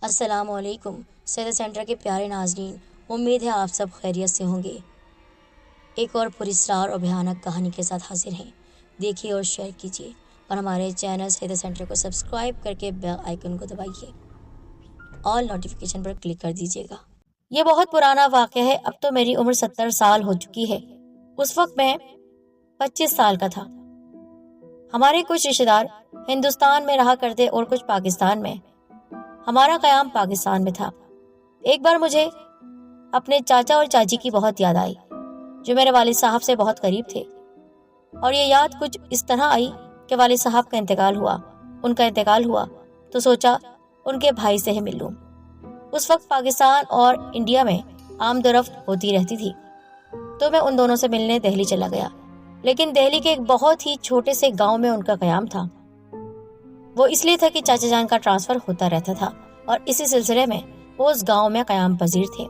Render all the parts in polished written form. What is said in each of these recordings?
السلام علیکم سیدہ سینٹر کے پیارے ناظرین، امید ہے آپ سب خیریت سے ہوں گے۔ ایک اور پراسرار اور بھیانک کہانی کے ساتھ حاضر ہیں۔ دیکھیے اور شیئر کیجیے اور ہمارے چینل سیدہ سینٹر کو سبسکرائب کر کے بیل آئیکن کو دبائیے، آل نوٹیفیکیشن پر کلک کر دیجیے گا۔ یہ بہت پرانا واقعہ ہے۔ اب تو میری عمر 70 سال ہو چکی ہے۔ اس وقت میں 25 سال کا تھا۔ ہمارے کچھ رشتہ دار ہندوستان میں رہا کرتے اور کچھ پاکستان میں۔ ہمارا قیام پاکستان میں تھا۔ ایک بار مجھے اپنے چاچا اور چاچی کی بہت یاد آئی، جو میرے والد صاحب سے بہت قریب تھے، اور یہ یاد کچھ اس طرح آئی کہ والد صاحب کا انتقال ہوا۔ ان کا انتقال ہوا تو سوچا ان کے بھائی سے ہی مل لوں۔ اس وقت پاکستان اور انڈیا میں آمد و رفت ہوتی رہتی تھی، تو میں ان دونوں سے ملنے دہلی چلا گیا۔ لیکن دہلی کے ایک بہت ہی چھوٹے سے گاؤں میں ان کا قیام تھا۔ وہ اس لیے تھا کہ چاچا جان کا ٹرانسفر ہوتا رہتا تھا اور اسی سلسلے میں وہ اس گاؤں میں قیام پذیر تھے۔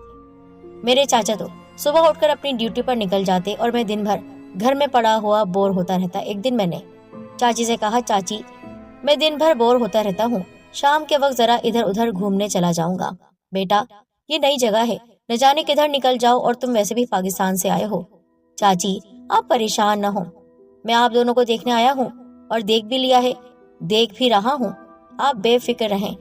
میرے چاچا تو صبح اٹھ کر اپنی ڈیوٹی پر نکل جاتے اور میں دن بھر گھر میں پڑا ہوا بور ہوتا رہتا۔ ایک دن میں نے چاچی سے کہا، چاچی میں دن بھر بور ہوتا رہتا ہوں، شام کے وقت ذرا ادھر ادھر گھومنے چلا جاؤں گا۔ بیٹا یہ نئی جگہ ہے، نہ جانے کدھر نکل جاؤ، اور تم ویسے بھی پاکستان سے آئے ہو۔ چاچی آپ پریشان نہ ہو، میں آپ دونوں کو دیکھنے آیا ہوں اور دیکھ بھی لیا ہے، دیکھ بھی رہا ہوں۔ آپ بے فکر رہیں،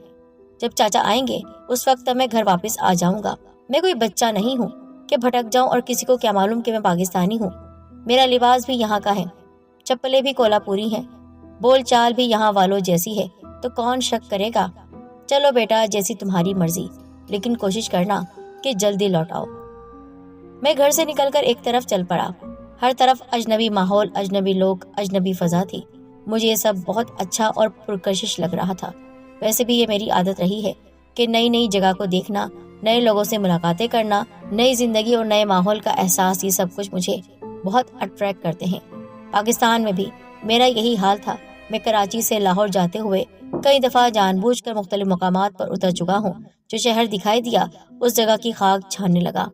جب چاچا آئیں گے اس وقت تب میں گھر واپس آ جاؤں گا۔ میں کوئی بچہ نہیں ہوں کہ بھٹک جاؤں، اور کسی کو کیا معلوم کہ میں پاکستانی ہوں۔ میرا لباس بھی یہاں کا ہے، چپلیں بھی کولہاپوری ہیں، بول چال بھی یہاں والوں جیسی ہے، تو کون شک کرے گا۔ چلو بیٹا جیسی تمہاری مرضی، لیکن کوشش کرنا کہ جلدی لوٹ آؤ۔ میں گھر سے نکل کر ایک طرف چل پڑا۔ ہر طرف اجنبی ماحول، اجنبی لوگ، اجنبی فضا تھی۔ مجھے یہ سب بہت اچھا اور پرکشش لگ رہا تھا۔ ویسے بھی یہ میری عادت رہی ہے کہ نئی نئی جگہ کو دیکھنا، نئے لوگوں سے ملاقاتیں کرنا، نئی زندگی اور نئے ماحول کا احساس، یہ سب کچھ مجھے بہت اٹریکٹ کرتے ہیں۔ پاکستان میں بھی میرا یہی حال تھا۔ میں کراچی سے لاہور جاتے ہوئے کئی دفعہ جان بوجھ کر مختلف مقامات پر اتر چکا ہوں۔ جو شہر دکھائی دیا اس جگہ کی خاک چھاننے لگا،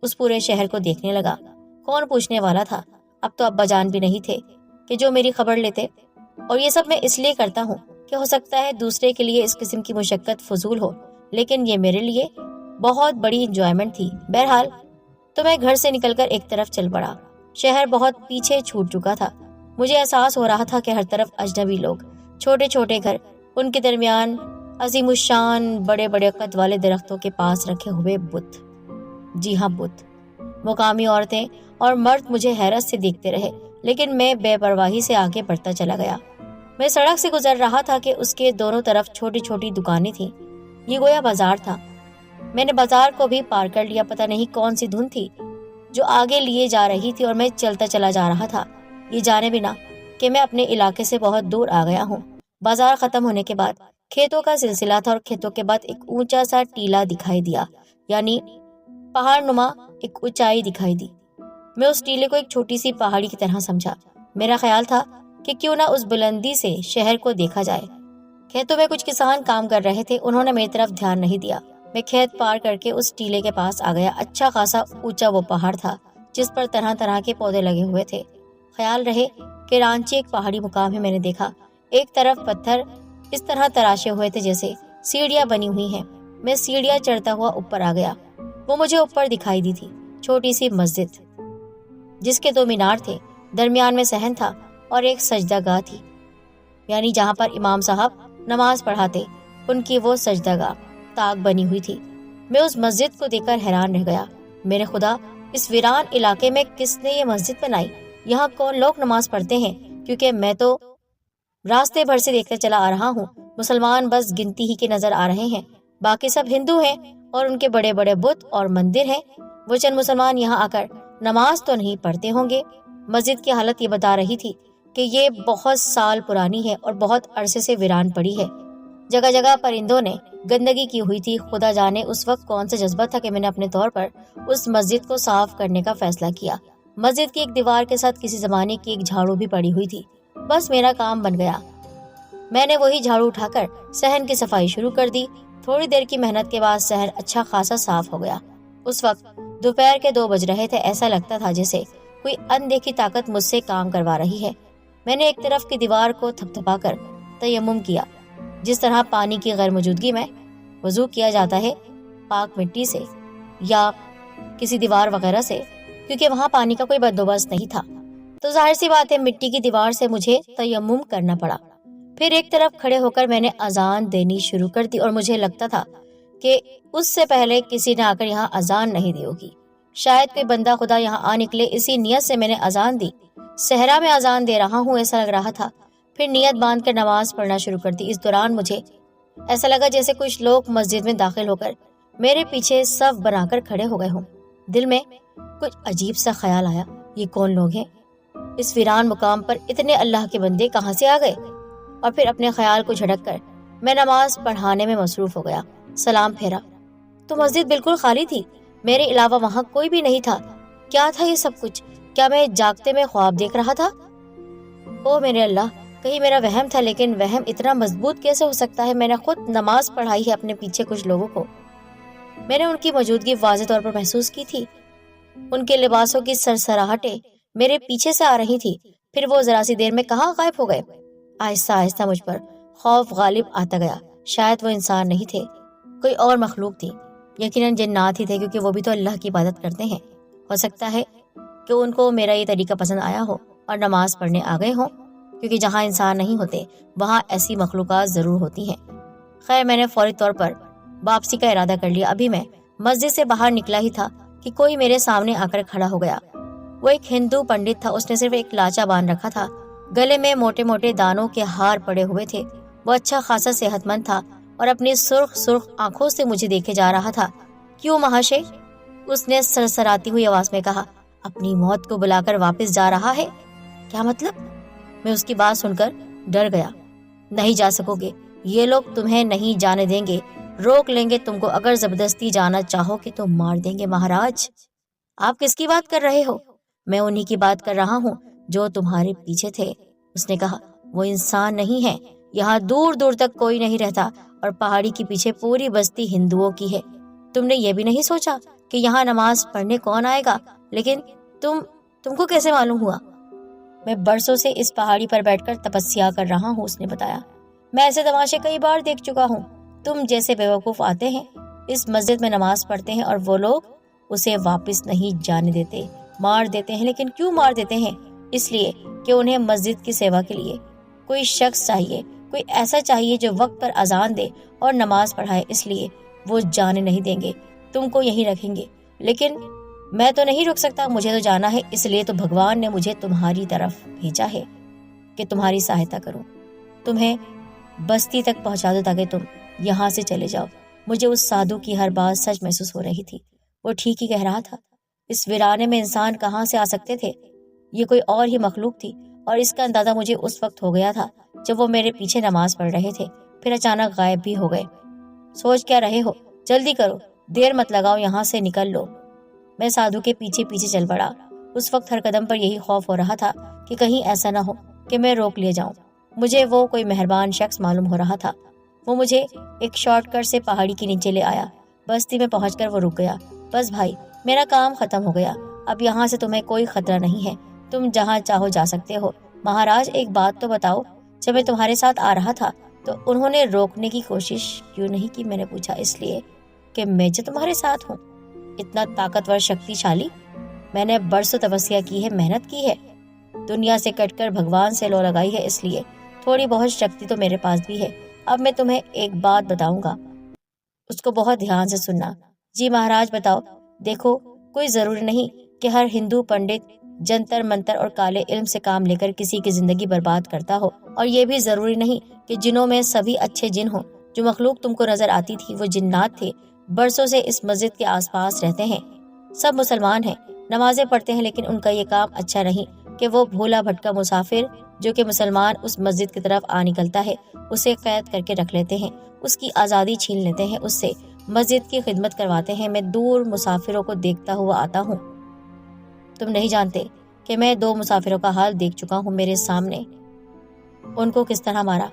اس پورے شہر کو دیکھنے لگا۔ کون پوچھنے والا تھا؟ اب تو ابا جان بھی نہیں تھے کہ جو میری خبر لیتے، اور یہ سب میں اس لیے کرتا ہوں کہ ہو سکتا ہے دوسرے کے لیے اس قسم کی مشقت فضول ہو، لیکن یہ میرے لیے بہت بڑی انجوائمنٹ تھی۔ بہرحال تو میں گھر سے نکل کر ایک طرف چل پڑا۔ شہر بہت پیچھے چھوٹ چکا تھا۔ مجھے احساس ہو رہا تھا کہ ہر طرف اجنبی لوگ، چھوٹے چھوٹے گھر، ان کے درمیان عظیم الشان بڑے بڑے قد والے درختوں کے پاس رکھے ہوئے بت، جی ہاں بت۔ مقامی عورتیں اور مرد مجھے حیرت سے دیکھتے رہے، لیکن میں بے پرواہی سے آگے بڑھتا چلا گیا۔ میں سڑک سے گزر رہا تھا کہ اس کے دونوں طرف چھوٹی چھوٹی دکانیں تھیں۔ یہ گویا بازار تھا۔ میں نے بازار کو بھی پار کر لیا۔ پتہ نہیں کون سی دھن تھی جو آگے لیے جا رہی تھی، اور میں چلتا چلا جا رہا تھا، یہ جانے بنا کہ میں اپنے علاقے سے بہت دور آ گیا ہوں۔ بازار ختم ہونے کے بعد کھیتوں کا سلسلہ تھا، اور کھیتوں کے بعد ایک اونچا سا ٹیلہ دکھائی دیا، یعنی پہاڑ نما ایک اونچائی دکھائی دی۔ میں اس ٹیلے کو ایک چھوٹی سی پہاڑی کی طرح سمجھا۔ میرا خیال تھا کہ کیوں نہ اس بلندی سے شہر کو دیکھا جائے۔ کھیتوں میں کچھ کسان کام کر رہے تھے، انہوں نے میری طرف دھیان نہیں دیا۔ میں کھیت پار کر کے اس ٹیلے کے پاس آ گیا۔ اچھا خاصا اونچا وہ پہاڑ تھا، جس پر طرح طرح کے پودے لگے ہوئے تھے۔ خیال رہے کہ رانچی ایک پہاڑی مقام ہے۔ میں نے دیکھا ایک طرف پتھر اس طرح تراشے ہوئے تھے جیسے سیڑھیاں بنی ہوئی ہیں۔ میں سیڑھیاں چڑھتا ہوا اوپر آ گیا۔ وہ مجھے اوپر دکھائی دی تھی، چھوٹی سی مسجد جس کے 2 مینار تھے، درمیان میں صحن تھا اور ایک سجدہ گاہ تھی، یعنی جہاں پر امام صاحب نماز پڑھاتے، ان کی وہ سجدہ گاہ طاق بنی ہوئی تھی۔ میں اس مسجد کو دیکھ کر حیران رہ گیا۔ میرے خدا، اس ویران علاقے میں کس نے یہ مسجد بنائی؟ یہاں کون لوگ نماز پڑھتے ہیں؟ کیونکہ میں تو راستے بھر سے دیکھتے چلا آ رہا ہوں، مسلمان بس گنتی ہی کے نظر آ رہے ہیں، باقی سب ہندو ہیں اور ان کے بڑے بڑے بت اور مندر ہیں۔ وہ چند مسلمان یہاں آ کر نماز تو نہیں پڑھتے ہوں گے۔ مسجد کی حالت یہ بتا رہی تھی کہ یہ بہت سال پرانی ہے اور بہت عرصے سے ویران پڑی ہے۔ جگہ جگہ پرندوں نے گندگی کی ہوئی تھی۔ خدا جانے اس وقت کون سا جذبہ تھا کہ میں نے اپنے طور پر اس مسجد کو صاف کرنے کا فیصلہ کیا۔ مسجد کی ایک دیوار کے ساتھ کسی زمانے کی ایک جھاڑو بھی پڑی ہوئی تھی۔ بس میرا کام بن گیا۔ میں نے وہی جھاڑو اٹھا کر صحن کی صفائی شروع کر دی۔ تھوڑی دیر کی محنت کے بعد صحن اچھا خاصا صاف ہو گیا۔ اس وقت دوپہر کے 2 بج رہے تھے۔ ایسا لگتا تھا جیسے کوئی اندیکھی طاقت مجھ سے کام کروا رہی ہے۔ میں نے ایک طرف کی دیوار کو تھپتھپا کر تیمم کیا، جس طرح پانی کی غیر موجودگی میں وضو کیا جاتا ہے پاک مٹی سے یا کسی دیوار وغیرہ سے، کیونکہ وہاں پانی کا کوئی بندوبست نہیں تھا، تو ظاہر سی بات ہے مٹی کی دیوار سے مجھے تیمم کرنا پڑا۔ پھر ایک طرف کھڑے ہو کر میں نے اذان دینی شروع کر دی، اور مجھے لگتا تھا کہ اس سے پہلے کسی نے آ کر یہاں اذان نہیں دی ہوگی، شاید کوئی بندہ خدا یہاں آ نکلے، اسی نیت سے میں نے اذان دی۔ صحرا میں اذان دے رہا ہوں ایسا لگ رہا تھا۔ پھر نیت باندھ کر نماز پڑھنا شروع کر دی۔ اس دوران مجھے ایسا لگا جیسے کچھ لوگ مسجد میں داخل ہو کر میرے پیچھے صف بنا کر کھڑے ہو گئے ہوں۔ دل میں کچھ عجیب سا خیال آیا، یہ کون لوگ ہیں؟ اس ویران مقام پر اتنے اللہ کے بندے کہاں سے آ گئے؟ اور پھر اپنے خیال کو جھڑک کر میں نماز پڑھانے میں مصروف ہو گیا۔ سلام پھیرا تو مسجد بالکل خالی تھی، میرے علاوہ وہاں کوئی بھی نہیں تھا۔ کیا تھا یہ سب کچھ؟ کیا میں جاگتے میں خواب دیکھ رہا تھا؟ او میرے اللہ، کہیں میرا وہم تھا، لیکن وہم اتنا مضبوط کیسے ہو سکتا ہے؟ میں نے خود نماز پڑھائی ہے اپنے پیچھے کچھ لوگوں کو، میں نے ان کی موجودگی واضح طور پر محسوس کی تھی، ان کے لباسوں کی سرسراہٹیں میرے پیچھے سے آ رہی تھی، پھر وہ ذرا سی دیر میں کہاں غائب ہو گئے؟ آہستہ آہستہ مجھ پر خوف غالب آتا گیا۔ شاید وہ انسان نہیں تھے، کوئی اور مخلوق تھی، یقیناً جنات ہی تھے، کیونکہ وہ بھی تو اللہ کی عبادت کرتے ہیں۔ ہو سکتا ہے کہ ان کو میرا یہ طریقہ پسند آیا ہو اور نماز پڑھنے آ گئے ہوں، کیونکہ جہاں انسان نہیں ہوتے وہاں ایسی مخلوقات ضرور ہوتی ہیں۔ خیر، میں نے فوری طور پر واپسی کا ارادہ کر لیا۔ ابھی میں مسجد سے باہر نکلا ہی تھا کہ کوئی میرے سامنے آ کر کھڑا ہو گیا۔ وہ ایک ہندو پنڈت تھا، اس نے صرف ایک لاچا باندھ رکھا تھا، گلے میں موٹے موٹے دانوں کے ہار پڑے ہوئے تھے۔ وہ اچھا خاصا صحت مند تھا اور اپنی سرخ آنکھوں سے مجھے دیکھے جا رہا تھا۔ کیوں مہاشے؟ اس نے سرسراتی ہوئی آواز میں کہا۔ اپنی موت کو بلا کر واپس جا رہا ہے؟ کیا مطلب؟ میں اس کی بات سن کر ڈر گیا۔ نہیں جا سکو گے، یہ لوگ تمہیں نہیں جانے دیں گے، روک لیں گے تم کو، اگر زبردستی جانا چاہو گے تو مار دیں گے۔ مہاراج، آپ کس کی بات کر رہے ہو؟ میں انہی کی بات کر رہا ہوں جو تمہارے پیچھے تھے، اس نے کہا۔ وہ انسان نہیں ہے، یہاں دور دور تک کوئی نہیں رہتا، اور پہاڑی کے پیچھے پوری بستی ہندوؤں کی ہے۔ تم نے یہ بھی نہیں سوچا کہ یہاں نماز پڑھنے کون آئے گا؟ لیکن تم کو کیسے معلوم ہوا؟ میں برسوں سے اس پہاڑی پر بیٹھ کر تپسیا کر رہا ہوں، اس نے بتایا۔ میں ایسے تماشے کئی بار دیکھ چکا ہوں۔ تم جیسے بیوقوف آتے ہیں، اس مسجد میں نماز پڑھتے ہیں، اور وہ لوگ اسے واپس نہیں جانے دیتے، مار دیتے ہیں۔ لیکن کیوں مار دیتے ہیں؟ اس لیے کہ انہیں مسجد کی سیوا کے لیے کوئی شخص چاہیے، کوئی ایسا چاہیے جو وقت پر اذان دے اور نماز پڑھائے، اس لیے وہ جانے نہیں دیں گے، تم کو یہیں رکھیں گے۔ لیکن میں تو نہیں رک سکتا، مجھے تو جانا ہے، اس لیے تو بھگوان نے مجھے تمہاری طرف بھیجا ہے کہ تمہاری سہایتا کروں، تمہیں بستی تک پہنچا دو تاکہ تم یہاں سے چلے جاؤ۔ مجھے اس سادھو کی ہر بات سچ محسوس ہو رہی تھی، وہ ٹھیک ہی کہہ رہا تھا۔ اس ویرانے میں انسان کہاں سے آ سکتے تھے؟ یہ کوئی اور ہی مخلوق تھی، اور اس کا اندازہ مجھے اس وقت ہو گیا تھا جب وہ میرے پیچھے نماز پڑھ رہے تھے، پھر اچانک غائب بھی ہو گئے۔ سوچ کیا رہے ہو؟ جلدی کرو، دیر مت لگاؤ، یہاں سے نکل لو۔ میں سادھو کے پیچھے پیچھے چل پڑا۔ اس وقت ہر قدم پر یہی خوف ہو رہا تھا کہ کہیں ایسا نہ ہو کہ میں روک لیے جاؤں۔ مجھے وہ کوئی مہربان شخص معلوم ہو رہا تھا۔ وہ مجھے ایک شارٹ کٹ سے پہاڑی کے نیچے لے آیا۔ بستی میں پہنچ کر وہ رک گیا۔ بس بھائی، میرا کام ختم ہو گیا، اب یہاں سے تمہیں کوئی خطرہ نہیں ہے، تم جہاں چاہو جا سکتے ہو۔ مہاراج، ایک بات تو بتاؤ، جب میں تمہارے ساتھ آ رہا تھا تو انہوں نے روکنے کی کوشش کیوں نہیں کی؟ میں نے پوچھا۔ اس لیے کہ میں جو تمہارے ساتھ ہوں، اتنا طاقتور، شکتی شالی۔ میں نے برسوں تپسیا کی ہے، محنت کی ہے، دنیا سے کٹ کر بھگوان سے لو لگائی ہے، اس لیے تھوڑی بہت شکتی تو میرے پاس بھی ہے۔ اب میں تمہیں ایک بات بتاؤں گا، اس کو بہت دھیان سے سننا۔ جی مہاراج، بتاؤ۔ دیکھو، کوئی ضروری نہیں کہ ہر ہندو پنڈت جنتر منتر اور کالے علم سے کام لے کر کسی کی زندگی برباد کرتا ہو، اور یہ بھی ضروری نہیں کہ جنوں میں سبھی اچھے جن ہوں۔ جو مخلوق تم کو نظر آتی تھی وہ جنات تھے، برسوں سے اس مسجد کے آس پاس رہتے ہیں، سب مسلمان ہیں، نمازیں پڑھتے ہیں، لیکن ان کا یہ کام اچھا نہیں کہ وہ بھولا بھٹکا مسافر جو کہ مسلمان اس مسجد کی طرف آ نکلتا ہے، اسے قید کر کے رکھ لیتے ہیں، اس کی آزادی چھین لیتے ہیں، اس سے مسجد کی خدمت کرواتے ہیں۔ میں دور مسافروں کو دیکھتا ہوا آتا ہوں، تم نہیں جانتے کہ میں 2 مسافروں کا حال دیکھ چکا ہوں میرے سامنے۔ ان کو کس طرح مارا،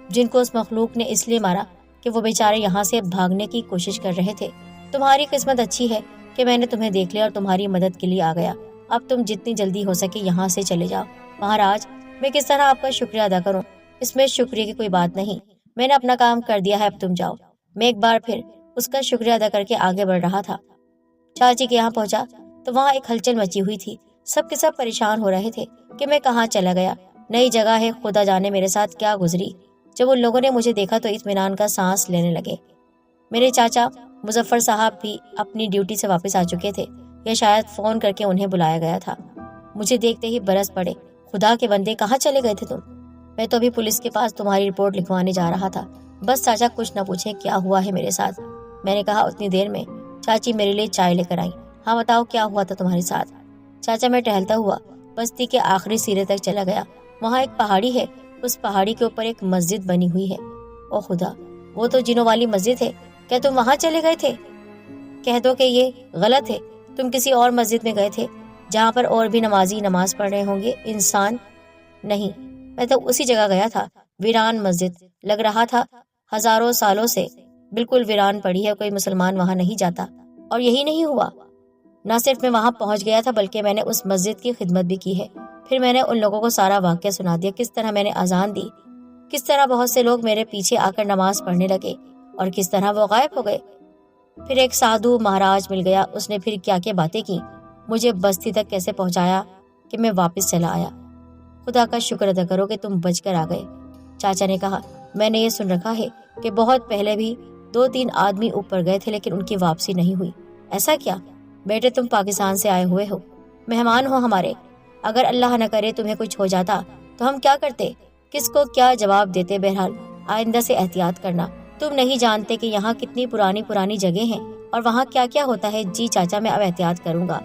جن کو اس مخلوق نے اس لیے مارا کہ وہ بیچارے یہاں سے بھاگنے کی کوشش کر رہے تھے۔ تمہاری قسمت اچھی ہے کہ میں نے تمہیں دیکھ لیا اور تمہاری مدد کے لیے آ گیا۔ اب تم جتنی جلدی ہو سکے یہاں سے چلے جاؤ۔ مہاراج، میں کس طرح آپ کا شکریہ ادا کروں؟ اس میں شکریہ کی کوئی بات نہیں، میں نے اپنا کام کر دیا ہے، اب تم جاؤ۔ میں ایک بار پھر اس کا شکریہ ادا کر کے آگے بڑھ رہا تھا۔ چاچی کے یہاں پہنچا تو وہاں ایک ہلچل مچی ہوئی تھی۔ سب کے سب پریشان ہو رہے تھے کہ میں کہاں چلا گیا، نئی جگہ ہے، خدا جانے میرے ساتھ کیا گزری۔ جب ان لوگوں نے مجھے دیکھا تو اطمینان کا سانس لینے لگے۔ میرے چاچا مظفر صاحب بھی اپنی ڈیوٹی سے واپس آ چکے تھے، یا شاید فون کر کے انہیں بلایا گیا تھا۔ مجھے دیکھتے ہی برس پڑے، خدا کے بندے کہاں چلے گئے تھے تم؟ میں تو ابھی پولیس کے پاس تمہاری رپورٹ لکھوانے جا رہا تھا، بس چاچا کچھ نہ پوچھیں کیا ہوا ہے میرے ساتھ۔ میں نے کہا اتنی دیر میں چاچی میرے لیے چائے لے کر آئی۔ ہاں بتاؤ کیا ہوا تھا تمہارے ساتھ؟ چاچا میں ٹہلتا ہوا بستی کے آخری سرے تک چلا گیا، وہاں ایک پہاڑی ہے، اس پہاڑی کے اوپر ایک مسجد بنی ہوئی ہے۔ او خدا، وہ تو جنوں والی مسجد ہے، کیا تم وہاں چلے گئے تھے؟ کہہ دو کہ یہ غلط ہے، تم کسی اور مسجد میں گئے تھے جہاں پر اور بھی نمازی نماز پڑھ رہے ہوں گے۔ انسان نہیں، میں تو اسی جگہ گیا تھا، ویران مسجد، لگ رہا تھا ہزاروں سالوں سے بالکل ویران پڑی ہے، کوئی مسلمان وہاں نہیں جاتا۔ اور یہی نہیں ہوا، نہ صرف میں وہاں پہنچ گیا تھا بلکہ میں نے اس مسجد کی خدمت بھی کی ہے۔ پھر میں نے ان لوگوں کو سارا واقعہ سنا دیا، کس طرح میں نے اذان دی، کس طرح بہت سے لوگ میرے پیچھے آ کر نماز پڑھنے لگے اور کس طرح وہ غائب ہو گئے۔ پھر ایک سادھو مہاراج مل گیا، اس نے پھر کیا کیا باتیں کی، مجھے بستی تک کیسے پہنچایا کہ میں واپس چلا آیا۔ خدا کا شکر ادا کرو کہ تم بچ کر آ گئے۔ چاچا نے کہا میں نے یہ سن رکھا ہے کہ بہت پہلے بھی 2-3 آدمی اوپر گئے تھے لیکن ان کی واپسی نہیں ہوئی۔ ایسا کیا؟ بیٹے تم پاکستان سے آئے ہوئے ہو، مہمان ہو ہمارے، اگر اللہ نہ کرے تمہیں کچھ ہو جاتا تو ہم کیا کرتے، کس کو کیا جواب دیتے؟ بہرحال آئندہ سے احتیاط کرنا، تم نہیں جانتے کہ یہاں کتنی پرانی جگہ ہیں اور وہاں کیا کیا ہوتا ہے۔ جی چاچا میں اب احتیاط کروں گا۔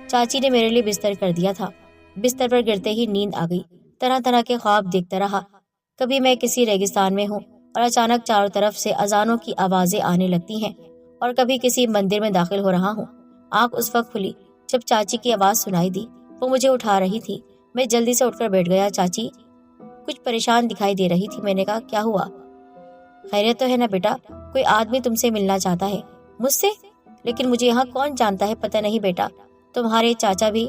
چاچی نے میرے لیے بستر کر دیا تھا، بستر پر گرتے ہی نیند آ گئی، طرح طرح کے خواب دیکھتا رہا۔ کبھی میں کسی ریگستان میں ہوں اور اچانک چاروں طرف سے اذانوں کی آوازیں آنے لگتی ہیں، اور کبھی کسی مندر میں داخل ہو رہا ہوں۔ آنکھ اس وقت کھلی جب چاچی کی آواز سنائی دی، وہ مجھے اٹھا رہی تھی۔ میں جلدی سے اٹھ کر بیٹھ گیا۔ چاچی کچھ پریشان دکھائی دے رہی تھی۔ میں نے کہا کیا ہوا؟ خیریت تو ہے نا بیٹا؟ کوئی آدمی تم سے ملنا چاہتا ہے۔ مجھ سے؟ لیکن مجھے یہاں کون جانتا ہے؟ پتہ نہیں بیٹا، تمہارے چاچا بھی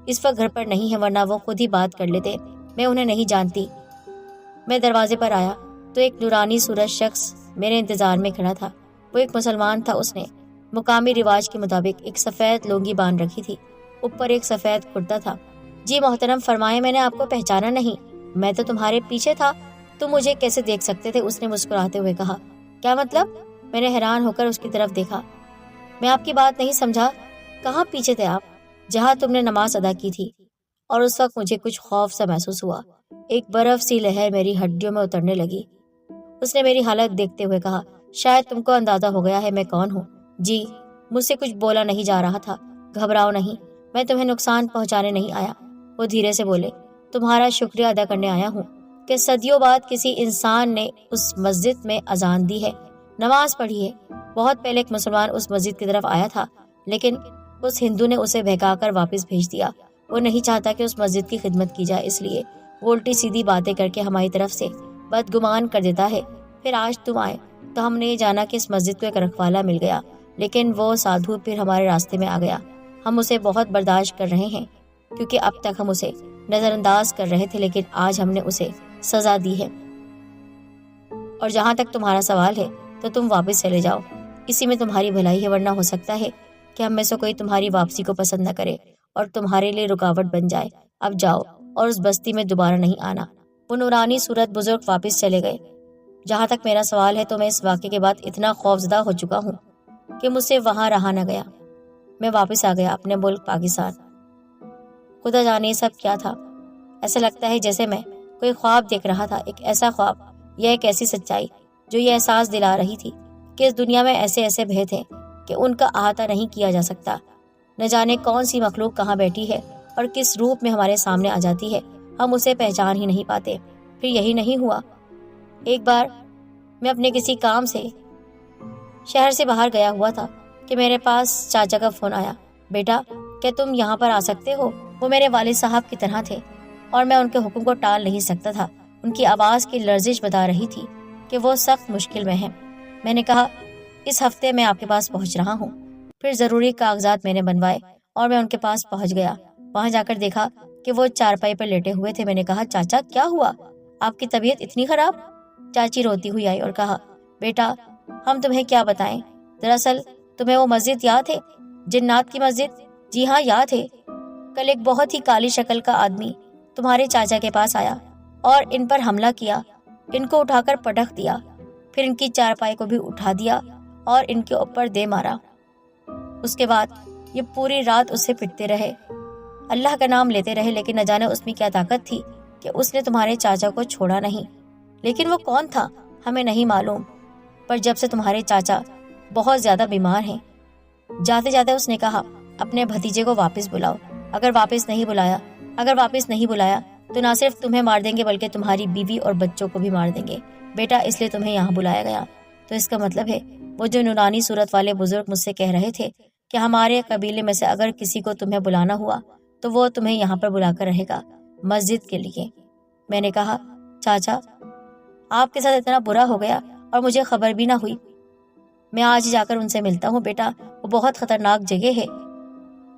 اس وقت گھر پر نہیں ہے ورنہ وہ خود ہی بات کر لیتے، میں انہیں نہیں جانتی۔ میں دروازے پر آیا تو ایک نورانی صورت شخص میرے انتظار میں کھڑا تھا۔ وہ ایک مسلمان تھا، اس نے مقامی رواج کے مطابق ایک سفید لونگی باندھ رکھی تھی، اوپر ایک سفید کرتا تھا۔ جی محترم فرمائے، میں نے آپ کو پہچانا نہیں، میں تو تمہارے پیچھے تھا، تم مجھے کیسے دیکھ سکتے تھے؟ اس نے مسکراتے ہوئے کہا۔ کیا مطلب؟ میں نے حیران ہو کر اس کی طرف دیکھا۔ میں آپ کی بات نہیں سمجھا، کہاں پیچھے تھے آپ؟ جہاں تم نے نماز ادا کی تھی۔ اور اس وقت مجھے کچھ خوف سا محسوس ہوا، ایک برف سی لہر میری ہڈیوں میں اترنے لگی۔ اس نے میری حالت دیکھتے ہوئے کہا، شاید تم کو اندازہ ہو گیا ہے میں کون ہوں۔ جی، مجھ سے کچھ بولا نہیں جا رہا تھا۔ گھبراؤ نہیں، میں تمہیں نقصان پہنچانے نہیں آیا۔ وہ دھیرے سے بولے، تمہارا شکریہ ادا کرنے آیا ہوں کہ صدیوں بعد کسی انسان نے اس مسجد میں اذان دی ہے، نماز پڑھی ہے۔ بہت پہلے ایک مسلمان اس مسجد کی طرف آیا تھا لیکن اس ہندو نے اسے بہکا کر واپس بھیج دیا۔ وہ نہیں چاہتا کہ اس مسجد کی خدمت کی جائے، اس لیے وہ الٹی سیدھی باتیں کر کے ہماری طرف سے بدگمان کر دیتا ہے۔ پھر آج تم آئے تو ہم نے یہ جانا کہ اس مسجد کو ایک رکھوالا مل گیا، لیکن وہ سادھو پھر ہمارے راستے میں آ گیا۔ ہم اسے بہت برداشت کر رہے ہیں کیونکہ اب تک ہم اسے نظر انداز کر رہے تھے، لیکن آج ہم نے اسے سزا دی ہے۔ اور جہاں تک تمہارا سوال ہے تو تم واپس چلے جاؤ، اسی میں تمہاری بھلائی ہے، ورنہ ہو سکتا ہے کہ ہم میں سے کوئی تمہاری واپسی کو پسند نہ کرے اور تمہارے لیے رکاوٹ بن جائے۔ اب جاؤ اور اس بستی میں دوبارہ نہیں آنا۔ وہ نورانی صورت بزرگ واپس چلے گئے۔ جہاں تک میرا سوال ہے تو میں اس واقعے کے بعد اتنا خوفزدہ ہو چکا ہوں کہ مجھ سے وہاں رہا نہ گیا۔ میں واپس آ گیا اپنے ملک پاکستان۔ خدا جانے یہ سب کیا تھا، ایسا لگتا ہے جیسے میں کوئی خواب دیکھ رہا تھا، ایک ایسا خواب یا ایک ایسی سچائی جو یہ احساس دلا رہی تھی کہ اس دنیا میں ایسے ایسے بھید ہیں کہ ان کا احاطہ نہیں کیا جا سکتا۔ نہ جانے کون سی مخلوق کہاں بیٹھی ہے اور کس روپ میں ہمارے سامنے آ جاتی ہے، ہم اسے پہچان ہی نہیں پاتے۔ پھر یہی نہیں ہوا، ایک بار میں اپنے کسی کام سے شہر سے باہر گیا ہوا تھا کہ میرے پاس چاچا کا فون آیا، بیٹا کیا تم یہاں پر آ سکتے ہو؟ وہ میرے والد صاحب کی طرح تھے اور میں ان کے حکم کو ٹال نہیں سکتا تھا۔ ان کی آواز کی لرزش بتا رہی تھی کہ وہ سخت مشکل میں ہیں۔ میں نے کہا اس ہفتے میں آپ کے پاس پہنچ رہا ہوں۔ پھر ضروری کاغذات میں نے بنوائے اور میں ان کے پاس پہنچ گیا۔ وہاں جا کر دیکھا کہ وہ چارپائی پر لیٹے ہوئے تھے۔ میں نے کہا چاچا کیا ہوا، آپ کی طبیعت اتنی خراب؟ چاچی روتی ہوئی آئی اور کہا، بیٹا ہم تمہیں کیا بتائیں، دراصل تمہیں وہ مسجد یاد ہے، جنات کی مسجد؟ جی ہاں یاد ہے۔ کل ایک بہت ہی کالی شکل کا آدمی تمہارے چاچا کے پاس آیا اور ان پر حملہ کیا، ان کو اٹھا کر پٹخ دیا، پھر ان کی چارپائی کو بھی اٹھا دیا اور ان کے اوپر دے مارا۔ اس کے بعد یہ پوری رات اسے پٹتے رہے، اللہ کا نام لیتے رہے، لیکن نہ جانے اس میں کیا طاقت تھی کہ اس نے تمہارے چاچا کو چھوڑا نہیں۔ لیکن وہ کون تھا ہمیں نہیں معلوم، پر جب سے تمہارے چاچا بہت زیادہ بیمار ہیں۔ جاتے جاتے اس نے کہا اپنے بھتیجے کو واپس بلاؤ، اگر واپس نہیں بلایا تو نہ صرف تمہیں مار دیں گے بلکہ تمہاری بیوی اور بچوں کو بھی مار دیں گے۔ بیٹا اس لیے تمہیں یہاں بلایا گیا۔ تو اس کا مطلب ہے وہ جو نورانی صورت والے بزرگ مجھ سے کہہ رہے تھے کہ ہمارے قبیلے میں سے اگر کسی کو تمہیں بلانا ہوا تو وہ تمہیں یہاں پر بلا کر رہے گا، مسجد کے لیے۔ میں نے کہا چاچا آپ کے ساتھ اتنا برا ہو گیا اور مجھے خبر بھی نہ ہوئی۔ میں آج جا کر ان سے ملتا ہوں بیٹا، وہ بہت خطرناک جگہ ہے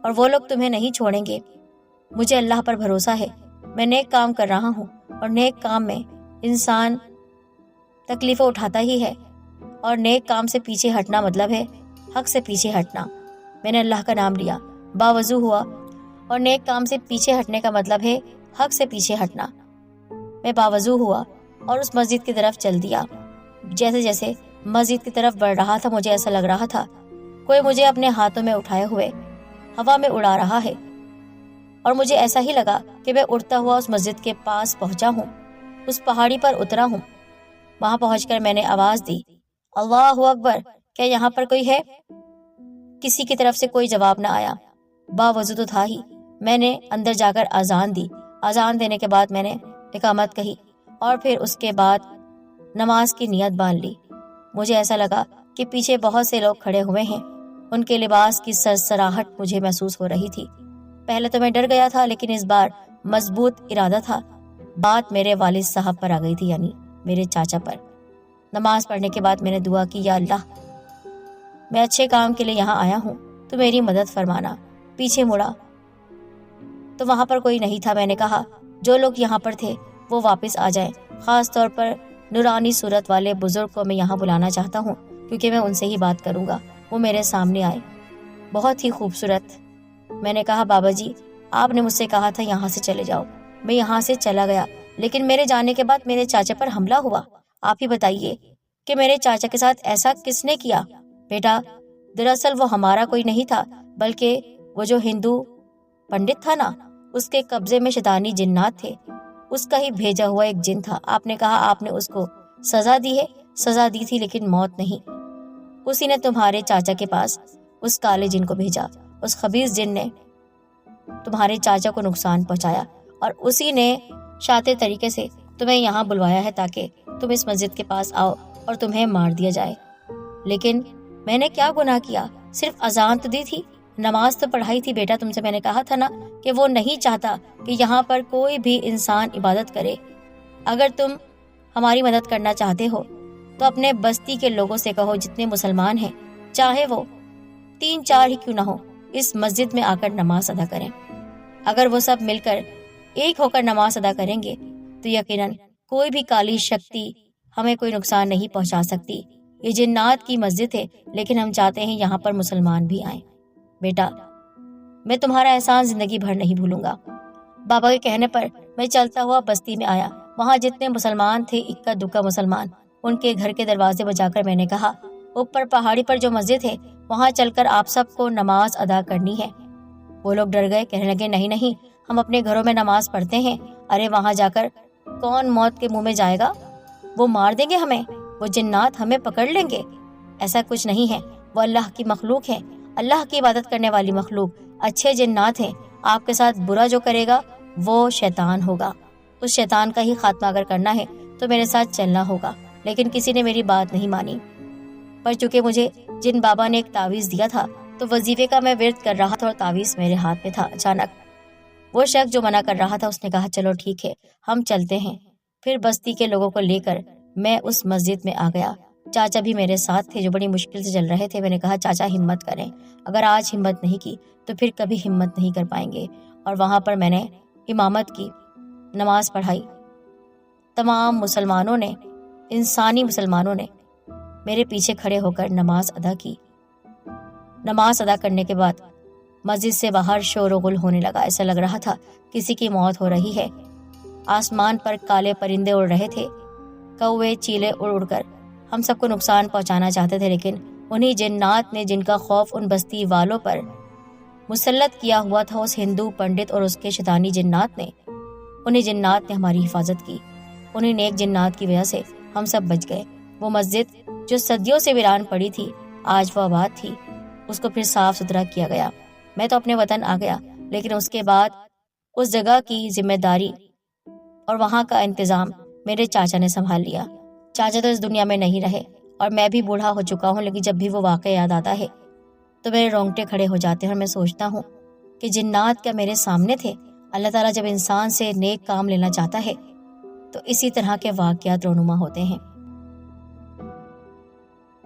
اور وہ لوگ تمہیں نہیں چھوڑیں گے۔ مجھے اللہ پر بھروسہ ہے، میں نیک کام کر رہا ہوں اور نیک کام میں انسان تکلیفیں اٹھاتا ہی ہے، اور نیک کام سے پیچھے ہٹنا مطلب ہے حق سے پیچھے ہٹنا۔ میں نے اللہ کا نام لیا، باوضو ہوا، اور نیک کام سے پیچھے ہٹنے کا مطلب ہے حق سے پیچھے ہٹنا۔ میں باوضو ہوا اور اس مسجد کی طرف چل دیا۔ جیسے جیسے مسجد کی طرف بڑھ رہا تھا مجھے ایسا لگ رہا تھا کوئی مجھے اپنے ہاتھوں میں اٹھائے ہوئے ہوا میں اڑا رہا ہے، اور مجھے ایسا ہی لگا کہ میں اڑتا ہوا اس مسجد کے پاس پہنچا ہوں، اس پہاڑی پر اترا ہوں۔ وہاں پہنچ کر میں نے آواز دی اللہ اکبر، کیا یہاں پر کوئی ہے؟ کسی کی طرف سے کوئی جواب نہ آیا۔ باوضو تو تھا ہی۔ میں نے اندر جا کر اذان دی۔ اذان دینے کے بعد میں نے اقامت کہی اور پھر اس کے بعد نماز کی نیت باندھ لی۔ مجھے ایسا لگا کہ پیچھے بہت سے لوگ کھڑے ہوئے ہیں، ان کے لباس کی سرسراہٹ مجھے محسوس ہو رہی تھی۔ پہلے تو میں ڈر گیا تھا، لیکن اس بار مضبوط ارادہ تھا۔ بات میرے والد صاحب پر آ گئی تھی، یعنی میرے چاچا پر۔ نماز پڑھنے کے بعد میں نے دعا کی، یا اللہ میں اچھے کام کے لیے یہاں آیا ہوں، تو میری مدد فرمانا۔ پیچھے مڑا تو وہاں پر کوئی نہیں تھا۔ میں نے کہا جو لوگ یہاں پر تھے وہ واپس آ جائیں، خاص طور پر نورانی صورت والے بزرگ کو میں یہاں بلانا چاہتا ہوں، کیونکہ میں ان سے ہی بات کروں گا۔ وہ میرے سامنے آئے، بہت ہی خوبصورت۔ میں نے کہا بابا جی آپ نے مجھ سے کہا تھا یہاں سے چلے جاؤ، میں یہاں سے چلا گیا، لیکن میرے جانے کے بعد میرے چاچا پر حملہ ہوا۔ آپ ہی بتائیے کہ میرے چاچا کے ساتھ ایسا کس نے کیا؟ بیٹا دراصل وہ ہمارا کوئی نہیں تھا، بلکہ وہ جو ہندو پنڈت تھا نا، اس کے قبضے میں شیطانی جنات تھے، اس کا ہی بھیجا ہوا ایک جن تھا۔ آپ نے کہا آپ نے اس کو سزا دی ہے، سزا دی تھی لیکن موت نہیں۔ اسی نے تمہارے چاچا کے پاس اس کالے جن کو بھیجا، اس خبیث جن نے تمہارے چاچا کو نقصان پہنچایا، اور اسی نے شاطر طریقے سے تمہیں یہاں بلوایا ہے تاکہ تم اس مسجد کے پاس آؤ اور تمہیں مار دیا جائے۔ لیکن میں نے کیا گناہ کیا؟ صرف اذان تو دی تھی، نماز تو پڑھائی تھی۔ بیٹا تم سے میں نے کہا تھا نا کہ وہ نہیں چاہتا کہ یہاں پر کوئی بھی انسان عبادت کرے۔ اگر تم ہماری مدد کرنا چاہتے ہو تو اپنے بستی کے لوگوں سے کہو جتنے مسلمان ہیں، چاہے وہ 3-4 ہی کیوں نہ ہو، اس مسجد میں آ کر نماز ادا کریں۔ اگر وہ سب مل کر ایک ہو کر نماز ادا کریں گے تو یقیناً کوئی بھی کالی شکتی ہمیں کوئی نقصان نہیں پہنچا سکتی۔ یہ جنات کی مسجد ہے، لیکن ہم چاہتے ہیں یہاں پر مسلمان بھی آئیں۔ بیٹا میں تمہارا احسان زندگی بھر نہیں بھولوں گا۔ بابا کے کہنے پر میں چلتا ہوا بستی میں آیا۔ وہاں جتنے مسلمان تھے، اکا دکا مسلمان، ان کے گھر کے دروازے بجا کر میں نے کہا اوپر پہاڑی پر جو مسجد ہے وہاں چل کر آپ سب کو نماز ادا کرنی ہے۔ وہ لوگ ڈر گئے، کہنے لگے نہیں ہم اپنے گھروں میں نماز پڑھتے ہیں۔ ارے وہاں جا کر کون موت کے منہ میں جائے گا؟ وہ مار دیں گے ہمیں، وہ جنات ہمیں پکڑ لیں گے۔ ایسا کچھ نہیں ہے، وہ اللہ کی مخلوق ہے، اللہ کی عبادت کرنے والی مخلوق، اچھے جنات ہیں۔ آپ کے ساتھ برا جو کرے گا وہ شیطان ہوگا، اس شیطان کا ہی خاتمہ اگر کرنا ہے تو میرے ساتھ چلنا ہوگا۔ لیکن کسی نے میری بات نہیں مانی، پر چونکہ مجھے جن بابا نے ایک تعویذ دیا تھا تو وظیفے کا میں ورد کر رہا تھا اور تعویذ میرے ہاتھ میں تھا۔ اچانک وہ شخص جو منع کر رہا تھا اس نے کہا چلو ٹھیک ہے ہم چلتے ہیں۔ پھر بستی کے لوگوں کو لے کر میں اس مسجد میں آ گیا۔ چاچا بھی میرے ساتھ تھے جو بڑی مشکل سے چل رہے تھے۔ میں نے کہا چاچا ہمت کریں، اگر آج ہمت نہیں کی تو پھر کبھی ہمت نہیں کر پائیں گے۔ اور وہاں پر میں نے امامت کی، نماز پڑھائی۔ تمام مسلمانوں نے، انسانی مسلمانوں نے میرے پیچھے کھڑے ہو کر نماز ادا کی۔ نماز ادا کرنے کے بعد مسجد سے باہر شور و غل ہونے لگا۔ ایسا لگ رہا تھا کسی کی موت ہو رہی ہے۔ آسمان پر کالے پرندے اڑ رہے تھے، کوے چیلے اڑ اڑ کر ہم سب کو نقصان پہنچانا چاہتے تھے، لیکن انہی جنات نے جن کا خوف ان بستی والوں پر مسلط کیا ہوا تھا، اس ہندو پنڈت اور اس کے شیطانی جنات نے، انہی جنات نے ہماری حفاظت کی۔ انہی نیک جنات کی وجہ سے ہم سب بچ گئے۔ وہ مسجد جو صدیوں سے ویران پڑی تھی آج وہ آباد تھی، اس کو پھر صاف ستھرا کیا گیا۔ میں تو اپنے وطن آ گیا، لیکن اس کے بعد اس جگہ کی ذمہ داری اور وہاں کا انتظام میرے چاچا نے سنبھال لیا۔ چاچا تو اس دنیا میں نہیں رہے اور میں بھی بوڑھا ہو چکا ہوں، لیکن جب بھی وہ واقعہ یاد آتا ہے تو میرے رونگٹے کھڑے ہو جاتے ہیں اور میں سوچتا ہوں کہ جنات کیا میرے سامنے تھے؟ اللہ تعالیٰ جب انسان سے نیک کام لینا چاہتا ہے تو اسی طرح کے واقعات رونما ہوتے ہیں۔